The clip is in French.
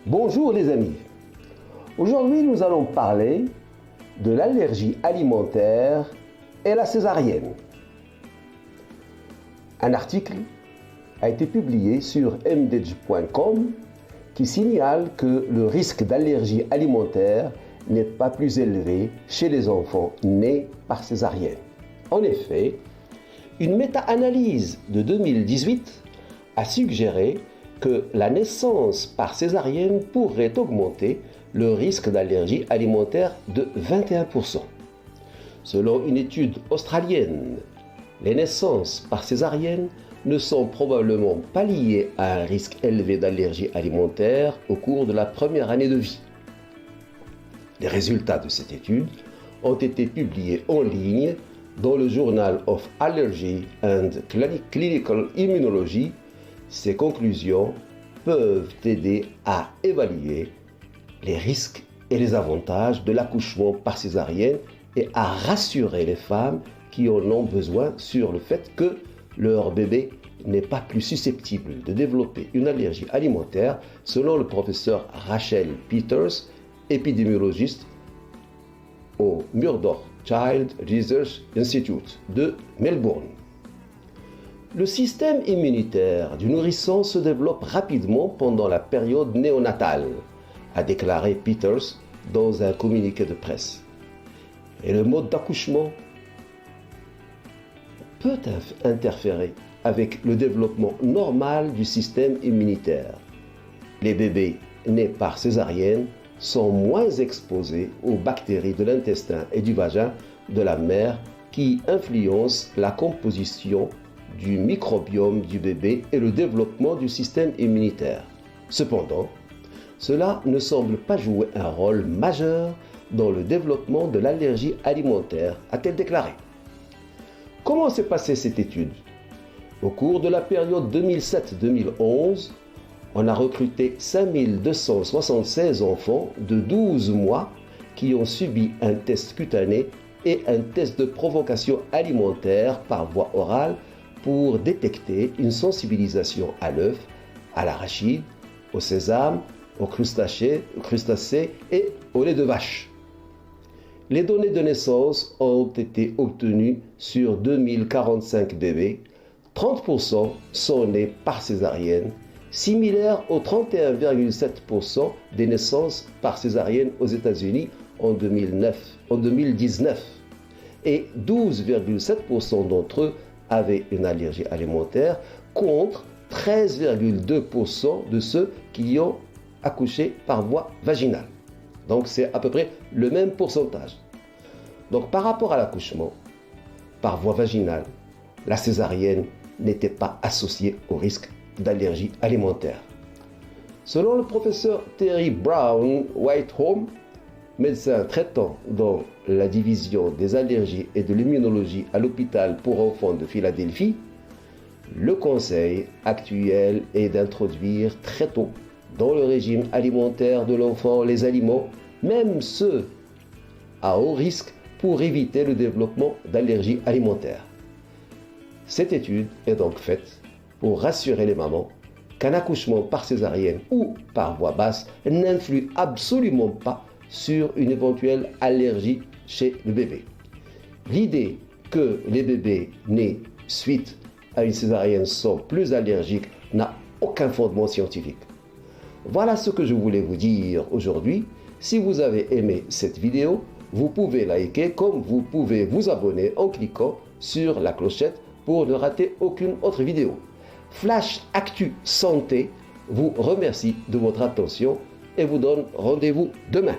Bonjour les amis, aujourd'hui nous allons parler de l'allergie alimentaire et la césarienne. Un article a été publié sur mdj.com qui signale que le risque d'allergie alimentaire n'est pas plus élevé chez les enfants nés par césarienne. En effet, une méta-analyse de 2018 a suggéré que la naissance par césarienne pourrait augmenter le risque d'allergie alimentaire de 21%. Selon une étude australienne, les naissances par césarienne ne sont probablement pas liées à un risque élevé d'allergie alimentaire au cours de la première année de vie. Les résultats de cette étude ont été publiés en ligne dans le Journal of Allergy and Clinical Immunology. Ces conclusions peuvent aider à évaluer les risques et les avantages de l'accouchement par césarienne et à rassurer les femmes qui en ont besoin sur le fait que leur bébé n'est pas plus susceptible de développer une allergie alimentaire, selon le professeur Rachel Peters, épidémiologiste au Murdoch Child Research Institute de Melbourne. Le système immunitaire du nourrisson se développe rapidement pendant la période néonatale, a déclaré Peters dans un communiqué de presse. Et le mode d'accouchement peut interférer avec le développement normal du système immunitaire. Les bébés nés par césarienne sont moins exposés aux bactéries de l'intestin et du vagin de la mère qui influencent la composition du microbiome du bébé et le développement du système immunitaire. Cependant, cela ne semble pas jouer un rôle majeur dans le développement de l'allergie alimentaire, a-t-elle déclaré. Comment s'est passée cette étude? Au cours de la période 2007-2011, on a recruté 5276 enfants de 12 mois qui ont subi un test cutané et un test de provocation alimentaire par voie orale pour détecter une sensibilisation à l'œuf, à l'arachide, au sésame, aux crustacés et au lait de vache. Les données de naissance ont été obtenues sur 2045 bébés. 30% sont nés par césarienne, similaire aux 31,7% des naissances par césarienne aux États-Unis en 2019. Et 12,7% d'entre eux avaient une allergie alimentaire contre 13,2% de ceux qui ont accouché par voie vaginale. Donc c'est à peu près le même pourcentage. Donc par rapport à l'accouchement par voie vaginale, la césarienne n'était pas associée au risque d'allergie alimentaire. Selon le professeur Terry Brown Whitehome, médecin traitant dans la division des allergies et de l'immunologie à l'hôpital pour enfants de Philadelphie, le conseil actuel est d'introduire très tôt dans le régime alimentaire de l'enfant les aliments, même ceux à haut risque, pour éviter le développement d'allergies alimentaires. Cette étude est donc faite pour rassurer les mamans qu'un accouchement par césarienne ou par voie basse n'influe absolument pas sur une éventuelle allergie chez le bébé. L'idée que les bébés nés suite à une césarienne sont plus allergiques n'a aucun fondement scientifique. Voilà ce que je voulais vous dire aujourd'hui. Si vous avez aimé cette vidéo, vous pouvez liker comme vous pouvez vous abonner en cliquant sur la clochette pour ne rater aucune autre vidéo. Flash Actu Santé vous remercie de votre attention et vous donne rendez-vous demain.